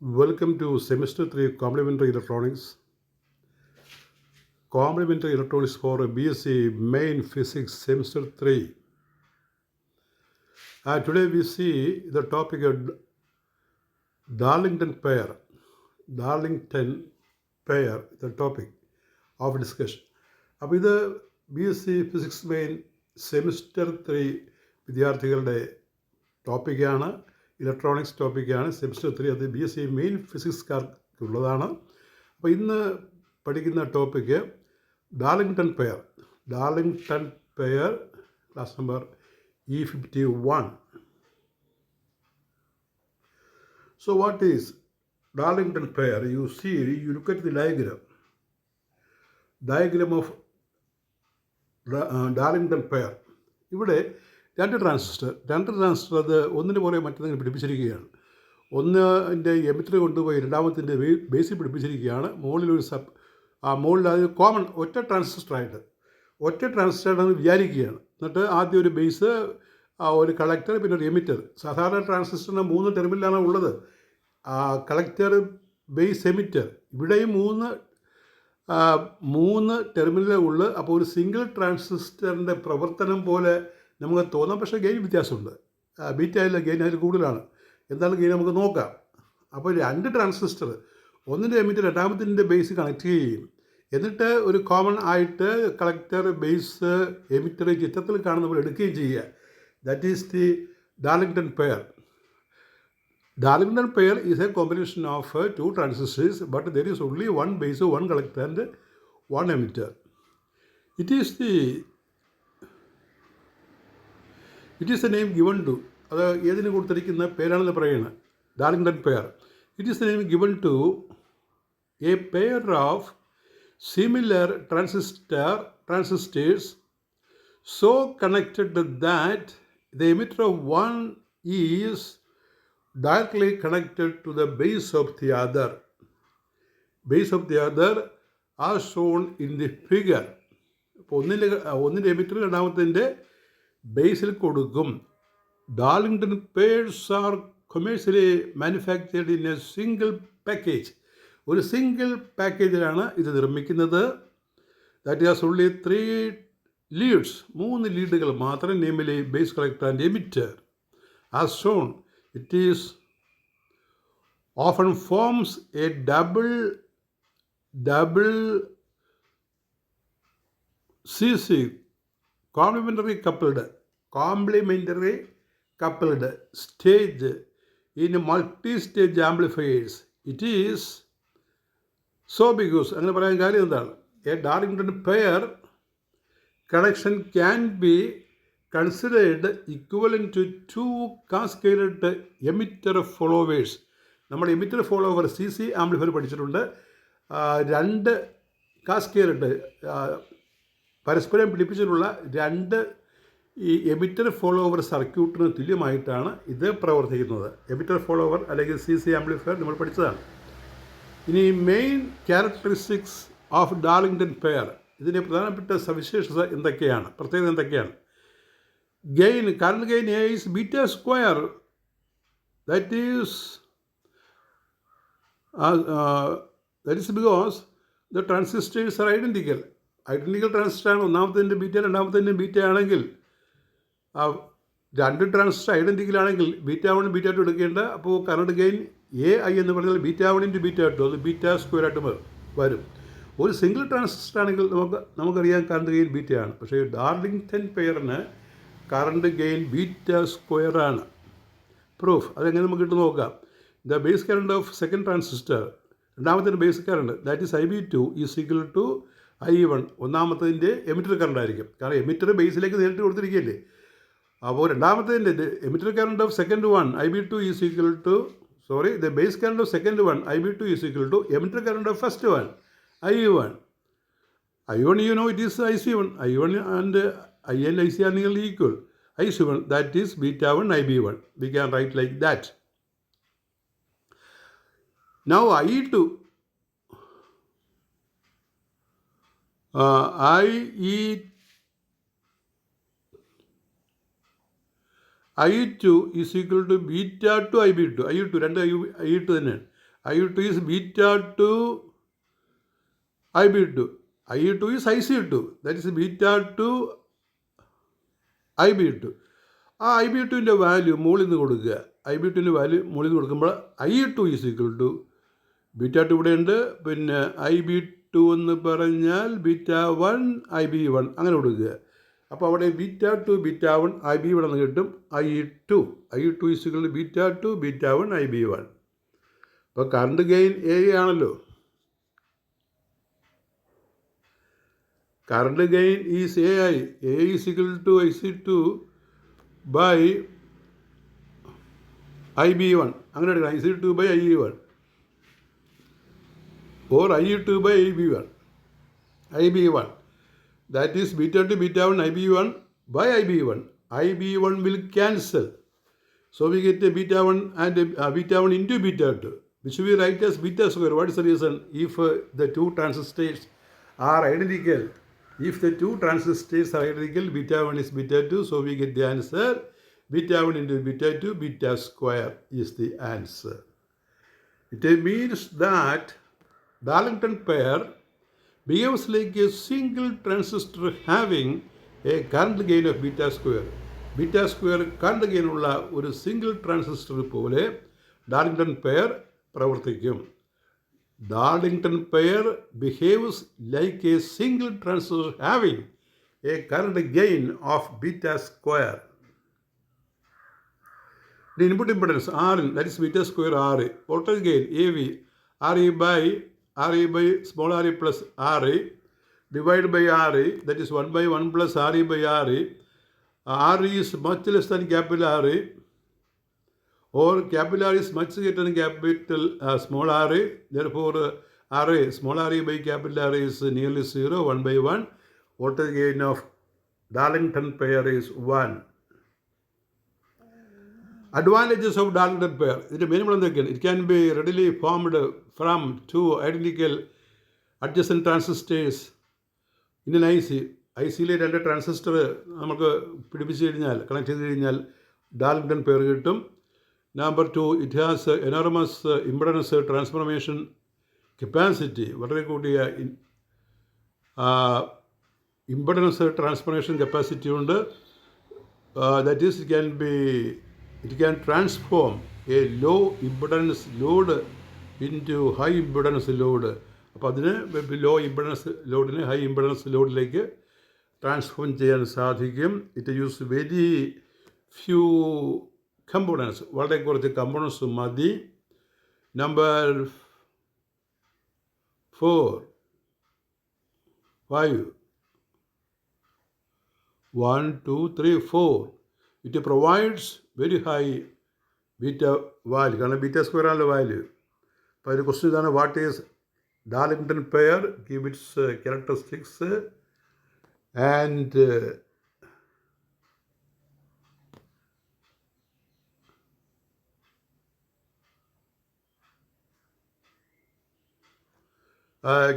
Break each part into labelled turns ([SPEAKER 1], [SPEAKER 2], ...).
[SPEAKER 1] Welcome to Semester 3 Complementary Electronics. Complementary Electronics for BSc Main Physics Semester 3. Today we see the topic of Darlington pair. Darlington pair, the topic of discussion. അപ്പോൾ ഇത് B S C physics main semester 3 വിദ്യാർത്ഥികളുടെ ടോപ്പിക്കാണ്. Electronics ടോപ്പിക്കാണ്. Semester 3 അത് B S C main ഫിസിക്സ്കാർക്കുള്ളതാണ്. അപ്പോൾ ഇന്ന് പഠിക്കുന്ന topic Darlington pair. Darlington pair class number E51. So what is Darlington pair? You look at the diagram of Darlington pair. ഇവിടെ രണ്ട് transistor അത് ഒന്നിന് പുറകെ മറ്റൊന്നിനെ പിടിപ്പിച്ചിരിക്കുകയാണ്. ഒന്നിൻ്റെ എമിറ്റർ കൊണ്ടുപോയി രണ്ടാമത്തിൻ്റെ ബേസിൽ പിടിപ്പിച്ചിരിക്കുകയാണ്. മുകളിൽ അത് കോമൺ ഒറ്റ ട്രാൻസിസ്റ്ററാണെന്ന് വിചാരിക്കുകയാണ്. എന്നിട്ട് ആദ്യം ഒരു ബേസ്, ഒരു കളക്ടർ, പിന്നെ ഒരു എമിറ്റർ. സാധാരണ ട്രാൻസിസ്റ്ററിന് 3 ടെർമിനലാണ് ഉള്ളത്. Collector, base, emitter. ഇവിടെയും മൂന്ന് ടെർമിനലേ ഉള്ളു. അപ്പോൾ ഒരു സിംഗിൾ ട്രാൻസിസ്റ്ററിൻ്റെ പ്രവർത്തനം പോലെ നമുക്ക് തോന്നാം. പക്ഷേ ഗെയിൻ വ്യത്യാസമുണ്ട്. ബീറ്റയിലെ ഗെയിൻ അതിൽ കൂടുതലാണ്. എന്താണ് ഗെയിൻ നമുക്ക് നോക്കാം. അപ്പോൾ 2 ട്രാൻസിസ്റ്റർ, ഒന്നിൻ്റെ എമിറ്റർ രണ്ടാമത്തിൻ്റെ ബേസ് കണക്ട് ചെയ്യും. എന്നിട്ട് ഒരു കോമൺ ആയിട്ട് കളക്ടർ, ബേസ്, എമിറ്റർ ചിത്രത്തിൽ കാണുന്ന പോലെ എടുക്കുകയും ചെയ്യുക. That is the Darlington pair. Darlington pair is a combination of 2 transistors, but there is only one base, one collector and one emitter. It is the name given to, അത് ഏതിന് കൊടുത്തിരിക്കുന്ന പേരാണെന്ന് പറയുന്നത് Darlington pair. It is the name given to a pair of similar transistors so connected that the emitter of one is directly connected to the base of the other. Base of the other are shown in the figure. അപ്പോൾ ഒന്നിൻ്റെ emitter രണ്ടാമത്തിൻ്റെ ബേസിൽ കൊടുക്കും. Darlington pairs are commercially manufactured in a single package. ഒരു single പാക്കേജിലാണ് ഇത് നിർമ്മിക്കുന്നത്. That has only 3 leads. 3 ലീഡുകൾ മാത്രം, namely base, collector and emitter. As shown, it is often forms a double CC, complementary coupled stage in multi-stage amplifiers. It is so because അങ്ങനെ പറയാൻ കാര്യം എന്താണ്? A Darlington pair connection can be considered equivalent to 2 cascaded emitter followers. നമ്മൾ emitter follower CC amplifier പഠിച്ചിട്ടുണ്ട്. 2 cascade പരസ്പരം പിടിപ്പിച്ചിട്ടുള്ള 2 ഈ emitter follower സർക്യൂട്ടിന് തുല്യമായിട്ടാണ് ഇത് പ്രവർത്തിക്കുന്നത്. എമിറ്റർ ഫോളോവർ അല്ലെങ്കിൽ CC ആംപ്ലിഫയർ നമ്മൾ പഠിച്ചതാണ്. ഇനി main characteristics of Darlington pair, ഇതിൻ്റെ പ്രധാനപ്പെട്ട സവിശേഷത എന്തൊക്കെയാണ്, പ്രത്യേകത എന്തൊക്കെയാണ്? Current gain is beta square. That is because the transistors are identical. Identical transistor ആണ്. ഒന്നാമത്തെ ബീറ്റ രണ്ടാമത്തെ ബീറ്റ ആണെങ്കിൽ, 2 ട്രാൻസിസ്റ്റർ ഐഡൻറ്റിക്കൽ ആണെങ്കിൽ β1 β2 എടുക്കേണ്ട. അപ്പോൾ കറണ്ട് ഗെയിൻ AI എന്ന് പറഞ്ഞാൽ β1 × β2, അത് ബീറ്റ സ്ക്വയർ ആയിട്ട് വരും. ഒരു സിംഗിൾ ട്രാൻസിസ്റ്റർ ആണെങ്കിൽ നമുക്കറിയാം കറണ്ട് ഗെയിൻ ബീറ്റയാണ്. പക്ഷേ ഡാർലിംഗ്ടൺ പെയറിന് കറണ്ട് ഗെയിൻ ബീറ്റ സ്ക്വയർ ആണ്. പ്രൂഫ് അതെങ്ങനെ നമുക്ക് ഇട്ട് നോക്കാം. The base current of second transistor, രണ്ടാമത്തെ base current, that is IB2 is equal to I1. ഒന്നാമത്തതിൻ്റെ എമിറ്റർ കറണ്ട് ആയിരിക്കും. കാരണം എമിറ്റർ ബേസിലേക്ക് നേരിട്ട് കൊടുത്തിരിക്കുകയല്ലേ. അപ്പോൾ രണ്ടാമത്തതിൻ്റെ emitter current of second one IB2 is equal to the base current of second one IB2 is equal to emitter current of first one I1. You know it is IC1. I1 and I and IC are nearly equal. IC1, that is β1 IB1. We can write like that. Now I2, I2 is equal to β2 IB2. I2 രണ്ട് I2 തന്നെയാണ്. IU2 is beta 2 IB2. IU2 is IC2. That is beta 2 IB2. ആ IB2ൻ്റെ value മുകളിൽ നിന്ന് കൊടുക്കുക. IB2ൻ്റെ value മുകളിൽ നിന്ന് കൊടുക്കുമ്പോൾ IU2 is equal to beta 2 ഇവിടെയുണ്ട്, പിന്നെ IB2 എന്ന് പറഞ്ഞാൽ ബീറ്റ 1 IB1 അങ്ങനെ കൊടുക്കുക. അപ്പോൾ അവിടെ ബീറ്റ 2 ബീറ്റ 1 IB1 എന്ന് കിട്ടും. IU2 is equal to beta 2 beta 1 IB1. അപ്പോൾ കറണ്ട് ഗെയിൻ എ ആണല്ലോ. Current gain is AI. A is equal to IC2 by IB1 അങ്ങനെ എടുക്കണം. IC2 by IE1 or IE2 by IB1. That is beta 2 beta 1 IB1 by IB1. IB1 will cancel. So we get a beta 1 and beta 1 into beta 2, which we write as beta square. What is the reason? If the two transistors are identical, beta 1 is beta 2, so we get the answer beta 1 into beta 2, beta square is the answer. It means that Darlington pair behaves like a single transistor having a current gain of beta square. Beta square current gain ഉള്ള ഒരു single transistor പോലെ Darlington pair പ്രവർത്തിക്കും. Darlington pair behaves like a single transistor having a current gain of beta square. The input impedance Rin, that is beta square Ra. Voltage gain AV, Re by small r plus Ra divided by Ra, that is 1 by 1 plus Re by Ra. Re is much less than capital Ra, or capital R is much greater than capital small Ra. Therefore, Ra, small Ra by capital Ra is nearly 0, 1 by 1. Voltage gain of Darlington pair is 1. Advantages of Darlington pair. It can be readily formed from two identical adjacent transistors in an IC. ICയിലെ രണ്ട് transistor നമുക്ക് പിടിപ്പിച്ച് കഴിഞ്ഞാൽ connect ചെയ്ത് കഴിഞ്ഞാൽ Darlington pair കിട്ടും. Number 2, it has enormous impedance transformation capacity. വളരെ കൂടിയ impedance transformation capacity ഉണ്ട്. That is it can transform a low impedance load into high impedance load. അപ്പോൾ അതിന് ലോ ഇംപെഡൻസ് ലോഡിനെ ഹൈ ഇംപെഡൻസ് ലോഡിലേക്ക് ട്രാൻസ്ഫോം ചെയ്യാൻ സാധിക്കും. It use very few components, വളരെ കുറച്ച് കമ്പോണൻസ് മതി. Number 5 1 2 3 4 it provides very high beta value, കാരണം ബീറ്റ സ്ക്വയർ ആണല്ലോ വാല്യൂ. അപ്പോൾ അതിൻ്റെ ക്വസ്റ്റ്യൻ ഇതാണ്, what is Darlington pair, give it's characteristics and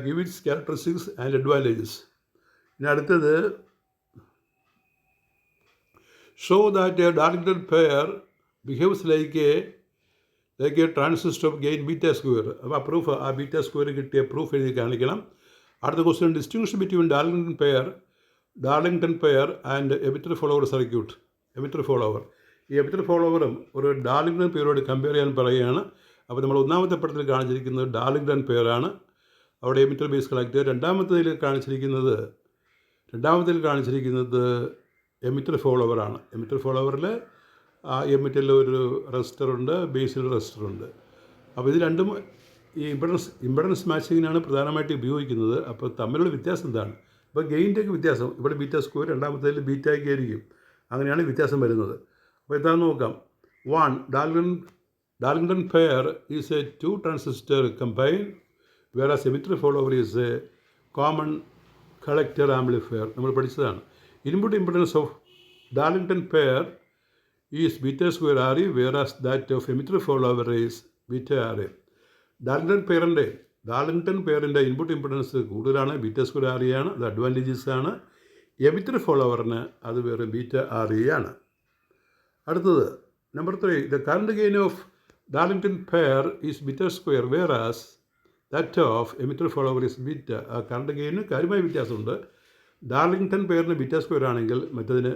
[SPEAKER 1] give its characteristics and advantages. ഇനി അടുത്തത്, show that a Darlington pair behaves like a transistor of gain beta square. അപ്പോൾ proof, ആ beta square കിട്ടിയ proof എഴുതി കാണിക്കണം. അടുത്ത question, distinguish between Darlington pair and emitter follower circuit. Emitter follower, ഈ emitter ഫോളോവറും ഒരു ഡാർലിംഗ്ടൺ പെയറോട് കമ്പയർ ചെയ്യാൻ പറയുകയാണ്. അപ്പോൾ നമ്മൾ ഒന്നാമത്തെ പടത്തിൽ കാണിച്ചിരിക്കുന്നത് ഡാർലിംഗ്ടൺ പെയറാണ്, അവിടെ എമിറ്റർ ബേസ് കളക്ട്. രണ്ടാമത്തേതിൽ കാണിച്ചിരിക്കുന്നത് എമിറ്റർ ഫോളോവറാണ്. എമിറ്റർ ഫോളോവറിൽ എമിറ്ററിൽ ഒരു റെസിസ്റ്ററുണ്ട്, ബേസിൽ റെസിസ്റ്ററുണ്ട്. അപ്പോൾ ഇത് രണ്ടും ഈ ഇംപെഡൻസ് മാച്ചിങ്ങിനാണ് പ്രധാനമായിട്ട് ഉപയോഗിക്കുന്നത്. അപ്പോൾ തമ്മിലുള്ള വ്യത്യാസം എന്താണ്? അപ്പോൾ ഗെയിൻ്റെയൊക്കെ വ്യത്യാസം, ഇവിടെ ബീറ്റ സ്ക്വയർ, രണ്ടാമത്തേതിൽ ബീറ്റയ്ക്ക് ആയിരിക്കും. അങ്ങനെയാണ് വ്യത്യാസം വരുന്നത്. അപ്പോൾ എന്താണെന്ന് നോക്കാം. 1. Darlington pair is a 2 transistor combined, whereas emitter follower is a common collector amplifier. നമ്മൾ പഠിച്ചതാണ്. Input impedance of Darlington pair is beta square Re, whereas that of emitter follower is beta Ra. Darlington പെയറിൻ്റെ input impedance കൂടുതലാണ്, beta square R ആണ്. അത് advantages ആണ്. Emitter ഫോളോവറിന് അത് വേറെ beta R ആണ്. അടുത്തത് number 3, the current gain of Darlington pair is beta square, whereas that of emitter follower is beta. ആ കറണ്ട് ഗെയിനിന് കാര്യമായ വ്യത്യാസമുണ്ട്. ഡാർലിംഗ്ടൺ പെയറിന് ബീറ്റ സ്ക്വയർ ആണെങ്കിൽ മറ്റതിന്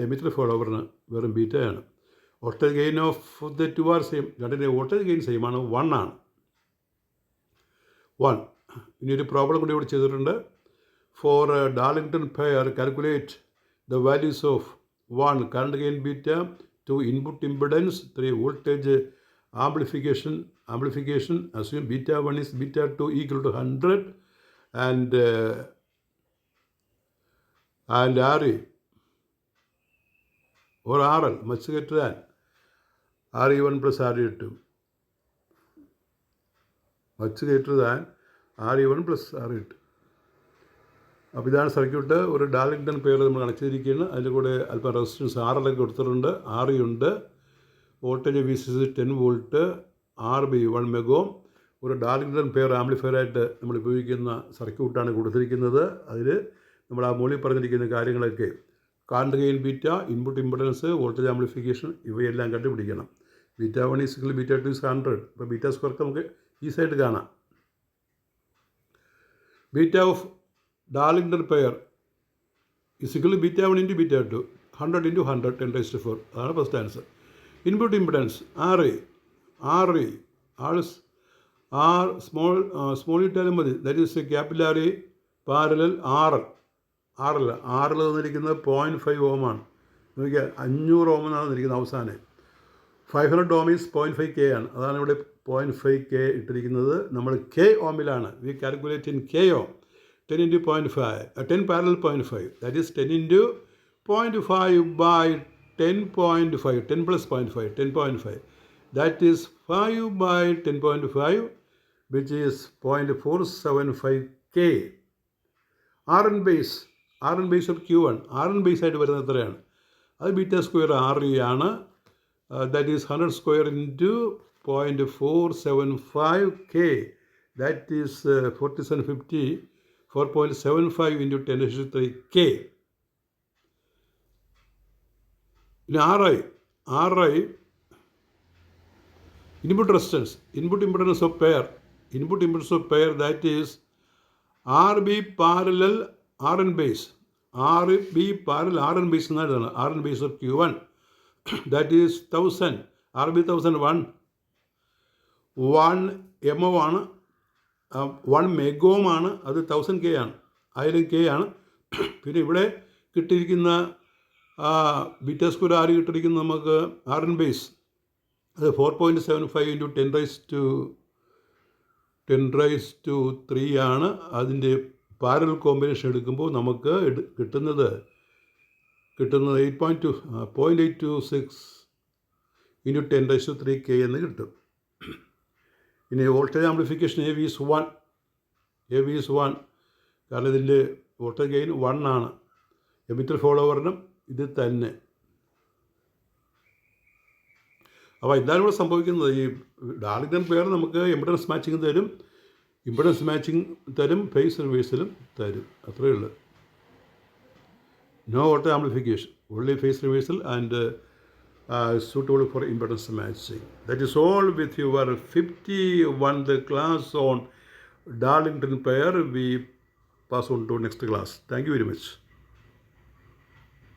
[SPEAKER 1] എമിറ്റർ ഫോളോവറിന് വെറും ബീറ്റയാണ്. Voltage gain of the two are same. രണ്ടിൻ്റെ വോൾട്ടേജ് ഗെയിൻ സെയിം ആണ്, 1 ആണ്. 1. ഇനി ഒരു പ്രോബ്ലം കൂടി ഇവിടെ ചെയ്തിട്ടുണ്ട്. For Darlington pair calculate the values of 1 current gain beta, 2 input impedance, 3 voltage amplification, assume beta 1 is beta 2 equal to 100 and RE or RL much greater than RE1 plus RE2, much greater than RE1 plus RE2. അപ്പോൾ ഇതാണ് circuit. ഒരു Darlington pair നമ്മൾ connect ചെയ്തിരിക്കുകയാണ്. അതിൻ്റെ കൂടെ അല്പം resistance RL ഒക്കെ കൊടുത്തിട്ടുണ്ട്, RE ഉണ്ട്, വോൾട്ടേജ് VCC 10 വോൾട്ട്, RB 1 മെഗോ. ഒരു ഡാർലിംഗ്ടൺ പെയർ ആംപ്ലിഫയറായിട്ട് നമ്മൾ ഉപയോഗിക്കുന്ന സർക്യൂട്ടാണ് കൊടുത്തിരിക്കുന്നത്. അതിൽ നമ്മൾ ആ മുകളിൽ പറഞ്ഞിരിക്കുന്ന കാര്യങ്ങളൊക്കെ current gain beta, input impedance, voltage amplification ഇവയെല്ലാം കണ്ടുപിടിക്കണം. Beta 1 is beta 2 is 100. അപ്പോൾ ബീറ്റ സ്ക്വയർക്ക് നമുക്ക് ഈസിയായിട്ട് കാണാം. Beta of Darlington pair is beta 1 into beta 2, 100 into 100 10⁴. അതാണ് first answer. Input impedance RE R small ഇട്ടാലും മതി. That is capital RE parallel RL തന്നിരിക്കുന്നത് 0.5 ഓം ആണ്. നോക്കിയാൽ 500 ഓം എന്നാണ് തന്നിരിക്കുന്നത് അവസാനം. 500 ഓം ഈസ് 0.5 K ആണ്. അതാണ് ഇവിടെ 0.5 K ഇട്ടിരിക്കുന്നത്. നമ്മൾ K ഓമിലാണ്. We calculate in K ohm. 10 into 0.5, 10 parallel 0.5, that is 10 into 0.5 by 10.5, 10 plus 0.5, 10.5, that is 5 by 10.5, which is 0.475 K. RN base of Q1, RN base ആയിട്ട് വരുന്നത് എത്രയാണ്? അത് ബീറ്റ സ്ക്വയർ RE ആണ്. That is 100 square into 0.475 K, that is 4750, 4.75 into 10⁻³ K. ഇനി RI input resistance, input impedance of pair, that is RB parallel RN base, RB parallel RN base എന്നാണ്. RN base of Q1, that is 1000, RB 1001, 1 MO ആണ്, 1 മെഗോം ആണ്. അത് 1000 K ആണ്, 1000 K ആണ്. പിന്നെ ഇവിടെ കിട്ടിയിരിക്കുന്ന ബീറ്റ സ്ക്വയർ RE കിട്ടിയിരിക്കുന്ന നമുക്ക് RN ബേസ് അത് 4.75 into 10⁻³ ആണ്. അതിൻ്റെ പാരലൽ കോമ്പിനേഷൻ എടുക്കുമ്പോൾ നമുക്ക് കിട്ടുന്നത് 0.826 into 10⁻³ K എന്ന് കിട്ടും. ഇനി വോൾട്ടേജ് ആംപ്ലിഫിക്കേഷൻ AV is 1, കാരണം ഇതിൻ്റെ വോൾട്ടേജ് ഗെയിൻ 1 ആണ്. എമിറ്റർ ഫോളോവറിനും ഇത് തന്നെ. അപ്പോൾ എന്താണ് ഇവിടെ സംഭവിക്കുന്നത്? ഈ ഡാർലിംഗ്ടൺ പെയർ നമുക്ക് ഇമ്പിഡൻസ് മാച്ചിങ് തരും, ഫേസ് റിവേഴ്സലും തരും. അത്രയേ ഉള്ളൂ. No voltage amplification, only phase reversal and suitable for impedance matching. That is all with your 51 the class on Darlington pair. We pass on to next class. Thank you very much.